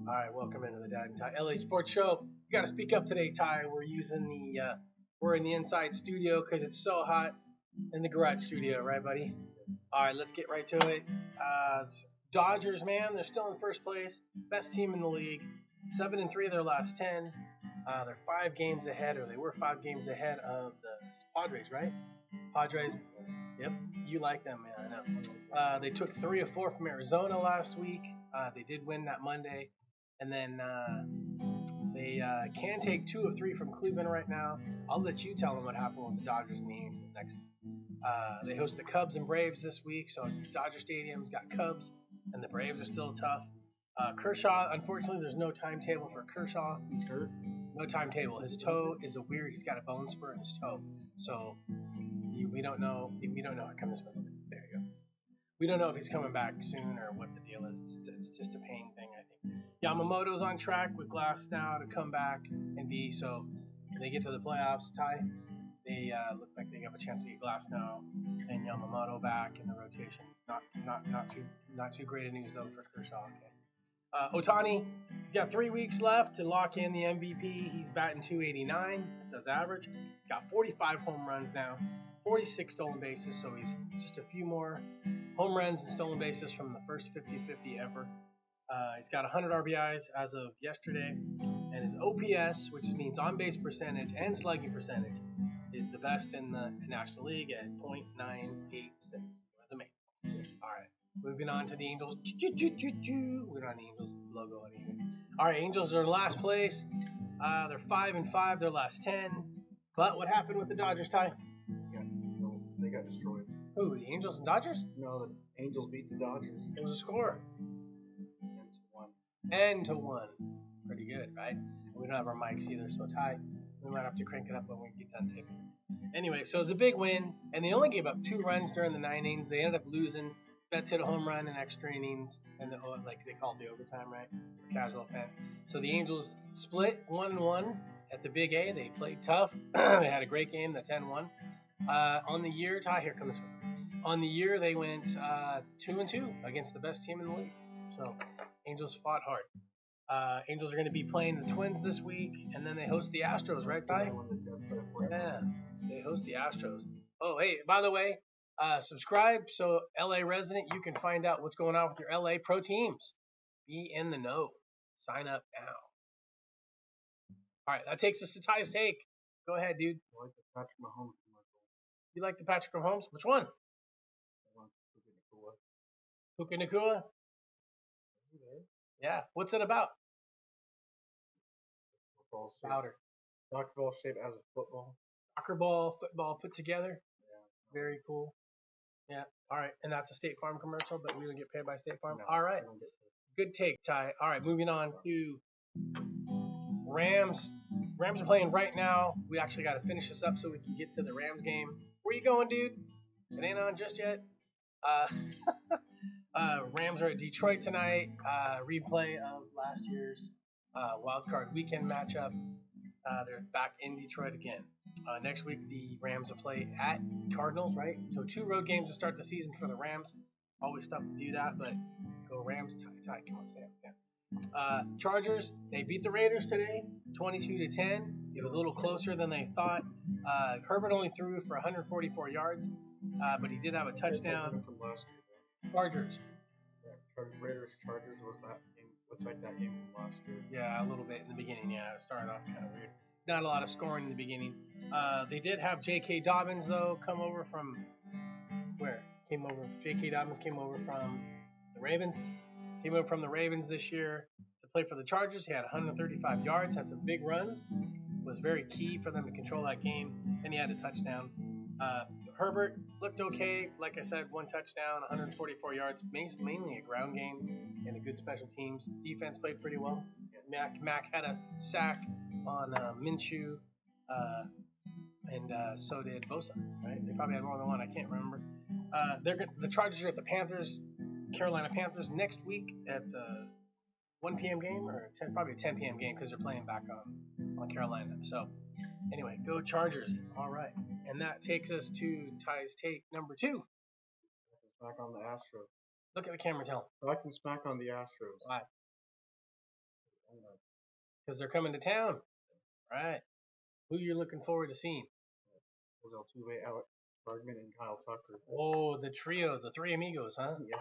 All right, welcome into the Dad and Ty LA Sports Show. You got to speak up today, Ty. We're in the inside studio because it's so hot in the garage studio, right, buddy? All right, let's get right to it. Dodgers, man, they're still in first place, best team in the league, 7-3 of their last 10. They're 5 games ahead, or they were 5 games ahead of the Padres, right? Padres. Yep, you like them, man. I know. They took 3 of 4 from Arizona last week. They did win that Monday. And then they can take 2 of 3 from Cleveland right now. I'll let you tell them what happened with the Dodgers and the Angels next. They host the Cubs and Braves this week, so Dodger Stadium's got Cubs, and the Braves are still tough. Kershaw, unfortunately, there's no timetable for Kershaw. He's hurt. No timetable. His toe is he's got a bone spur in his toe, so we don't know. How come this one? There you go. We don't know if he's coming back soon or what the deal is. It's just a pain thing, I think. Yamamoto's on track with Glass now to come back and be so. When they get to the playoffs, Ty, they look like they have a chance to get Glass now and Yamamoto back in the rotation. Not too great a news though for Kershaw. Okay. Ohtani, he's got 3 weeks left to lock in the MVP. He's batting .289. It says average. He's got 45 home runs now, 46 stolen bases, so he's just a few more home runs and stolen bases from the first 50-50 ever. He's got 100 RBIs as of yesterday, and his OPS, which means on-base percentage and slugging percentage, is the best in the National League at .986. That's amazing. All right, moving on to the Angels. We don't have the Angels logo on here. All right, Angels are in last place. They're 5-5, their last 10. But what happened with the Dodgers, Ty? They got destroyed. Who, the Angels and Dodgers? No, the Angels beat the Dodgers. It was a score. 10-1. Pretty good, right? We don't have our mics either, so Ty, we might have to crank it up when we get done taping. Anyway, so it's a big win, and they only gave up 2 runs during the 9 innings. They ended up losing. Betts hit a home run in extra innings, and like they call it the overtime, right? For casual fan. So the Angels split 1-1 at the Big A. They played tough. They had a great game, the 10-1. On the year, Ty, here comes this one. On the year, they went 2-2 against the best team in the league. So Angels fought hard. Angels are going to be playing the Twins this week, and then they host the Astros, right, Ty? Yeah, they host the Astros. Oh, hey, by the way, subscribe so LA resident, you can find out what's going on with your LA pro teams. Be in the know. Sign up now. All right, that takes us to Ty's take. Go ahead, dude. I like the Patrick Mahomes commercial. You like the Patrick Mahomes? Which one? Puka Nakua? Yeah. What's it about? Louder. Soccer ball shaped as a football. Soccer ball, football put together. Yeah. Very cool. Yeah. All right. And that's a State Farm commercial, but we don't get paid by State Farm. No, all right. Good take, Ty. All right. Moving on to Rams. Rams are playing right now. We actually got to finish this up so we can get to the Rams game. Where you going, dude? It ain't on just yet. Rams are at Detroit tonight. Replay of last year's wild card weekend matchup. They're back in Detroit again. Next week, the Rams will play at Cardinals, right? So 2 road games to start the season for the Rams. Always tough to do that, but go Rams. Ty, come on, stand. Chargers, they beat the Raiders today, 22-10. It was a little closer than they thought. Herbert only threw for 144 yards, but he did have a touchdown. From last year, Chargers. Yeah, Raiders, Chargers was that game. Looked like that game from last year. Yeah, a little bit in the beginning. Yeah, it started off kind of weird. Not a lot of scoring in the beginning. They did have J.K. Dobbins, though, come over from where? J.K. Dobbins came over from the Ravens. Came over from the Ravens this year to play for the Chargers. He had 135 yards, had some big runs. Was very key for them to control that game. And he had a touchdown. Herbert looked okay. Like I said, 1 touchdown, 144 yards. Mainly a ground game and a good special teams. Defense played pretty well. Mac had a sack on Minshew, and so did Bosa, right? They probably had more than one. I can't remember. The Chargers are at the Panthers, Carolina Panthers next week. It's a 1 p.m. game or probably a 10 p.m. game because they're playing back on Carolina. So anyway, go Chargers. All right. And that takes us to Ty's take number 2. Back on the Astros. Look at the camera, tell. I can smack on the Astros. Why? because they're coming to town. Right. Who you're looking forward to seeing? Was Altuve, Alex Bergman, and Kyle Tucker. Oh, the trio, the three amigos, huh? Yeah,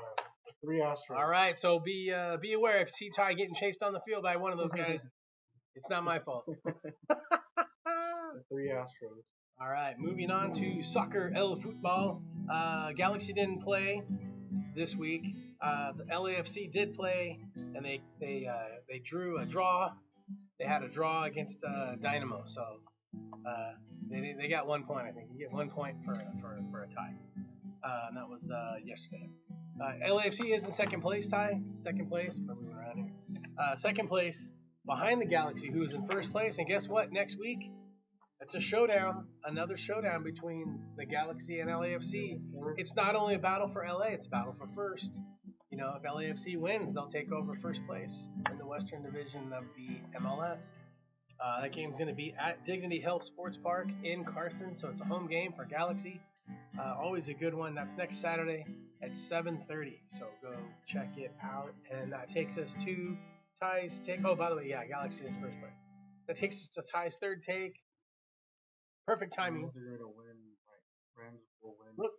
the 3 Astros. All right, so be aware if you see Ty getting chased on the field by one of those guys, it's not my fault. The 3 Astros. All right, moving on to soccer, el football. Galaxy didn't play this week. The LAFC did play, and they drew a draw. They had a draw against Dynamo, so they got 1 point. I think you get 1 point for a tie, and that was yesterday. LAFC is in second place, Ty. Second place. We're moving around here. Second place behind the Galaxy, who is in first place. And guess what? Next week, it's a showdown. Another showdown between the Galaxy and LAFC. It's not only a battle for LA, it's a battle for first. You know, if LAFC wins, they'll take over first place in the Western Division of the MLS. That game's going to be at Dignity Health Sports Park in Carson, so it's a home game for Galaxy. Always a good one. That's next Saturday at 7:30. So go check it out. And that takes us to Ty's take. Oh, by the way, yeah, Galaxy is in first place. That takes us to Ty's third take. Perfect timing. They're going to win. Rams will win. Look.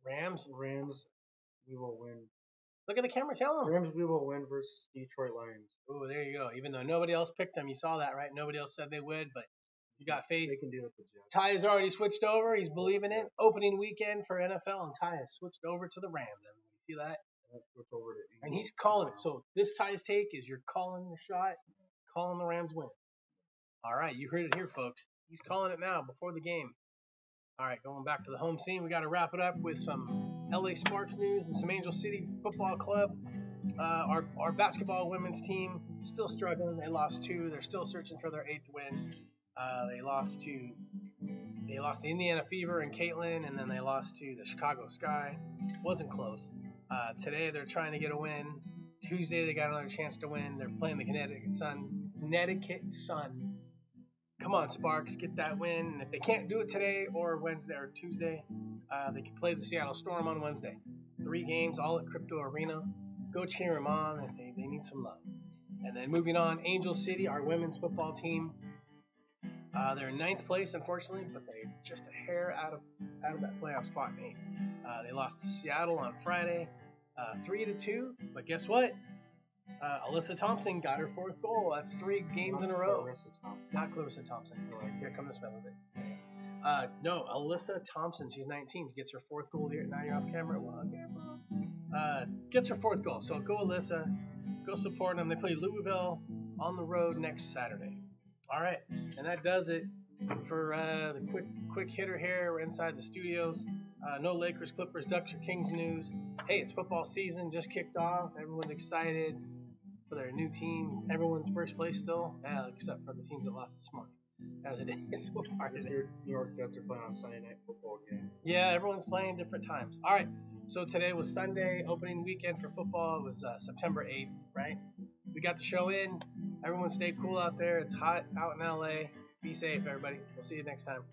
Rams. We will win. Look at the camera. Tell them. Rams, we will win versus Detroit Lions. Oh, there you go. Even though nobody else picked them, you saw that, right? Nobody else said they would, but you got faith. They can do it with Jets. Ty has already switched over. He's believing it. Opening weekend for NFL, and Ty has switched over to the Rams. Everybody see that? Switch over to And he's calling it. So this Ty's take is you're calling the shot, calling the Rams win. All right, you heard it here, folks. He's calling it now before the game. All right, going back to the home scene, we got to wrap it up with some LA Sparks news and some Angel City Football Club. Our basketball women's team still struggling. They lost 2. They're still searching for their 8th win. They lost to Indiana Fever and Caitlin, and then they lost to the Chicago Sky. Wasn't close. Today they're trying to get a win. Tuesday they got another chance to win. They're playing the Connecticut Sun. Come on, Sparks, get that win. And if they can't do it today or Wednesday or Tuesday, they can play the Seattle Storm on Wednesday. 3 games, all at Crypto Arena. Go cheer them on. They need some love. And then moving on, Angel City, our women's football team. They're in 9th place, unfortunately, but they're just a hair out of that playoff spot, mate. They lost to Seattle on Friday, 3-2. But guess what? Alyssa Thompson got her 4th goal. That's 3 games in a row. Not Clarissa Thompson. Here, come this way a little bit. No, Alyssa Thompson. She's 19. She gets her 4th goal here. Now you're off camera. Well, gets her 4th goal. So go Alyssa. Go support them. They play Louisville on the road next Saturday. All right, and that does it for the quick hitter here. We're inside the studios. No Lakers, Clippers, Ducks, or Kings news. Hey, it's football season. Just kicked off. Everyone's excited for their new team. Everyone's first place still, except for the teams that lost this morning. As it is so far today. New York Jets are playing on Sunday night football game. Yeah, everyone's playing different times. All right, so today was Sunday, opening weekend for football. It was September 8th, right? We got the show in. Everyone stay cool out there. It's hot out in LA. Be safe, everybody. We'll see you next time.